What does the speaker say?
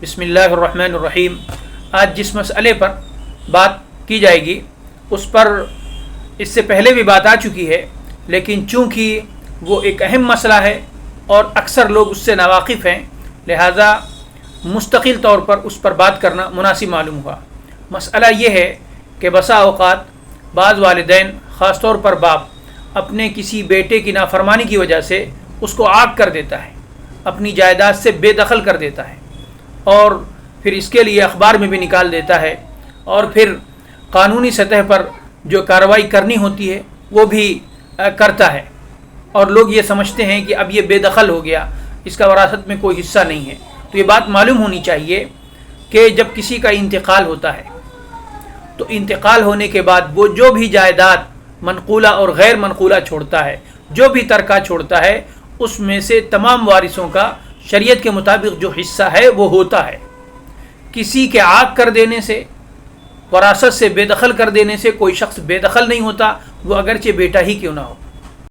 بسم اللہ الرحمن الرحیم۔ آج جس مسئلے پر بات کی جائے گی اس پر اس سے پہلے بھی بات آ چکی ہے، لیکن چونکہ وہ ایک اہم مسئلہ ہے اور اکثر لوگ اس سے ناواقف ہیں، لہذا مستقل طور پر اس پر بات کرنا مناسب معلوم ہوا۔ مسئلہ یہ ہے کہ بسا اوقات بعض والدین، خاص طور پر باپ، اپنے کسی بیٹے کی نافرمانی کی وجہ سے اس کو عاق کر دیتا ہے، اپنی جائیداد سے بے دخل کر دیتا ہے، اور پھر اس کے لیے اخبار میں بھی نکال دیتا ہے، اور پھر قانونی سطح پر جو کارروائی کرنی ہوتی ہے وہ بھی کرتا ہے، اور لوگ یہ سمجھتے ہیں کہ اب یہ بے دخل ہو گیا، اس کا وراثت میں کوئی حصہ نہیں ہے۔ تو یہ بات معلوم ہونی چاہیے کہ جب کسی کا انتقال ہوتا ہے تو انتقال ہونے کے بعد وہ جو بھی جائیداد منقولہ اور غیر منقولہ چھوڑتا ہے، جو بھی ترکہ چھوڑتا ہے، اس میں سے تمام وارثوں کا شریعت کے مطابق جو حصہ ہے وہ ہوتا ہے۔ کسی کے عاق کر دینے سے، وراثت سے بے دخل کر دینے سے کوئی شخص بے دخل نہیں ہوتا، وہ اگرچہ بیٹا ہی کیوں نہ ہو۔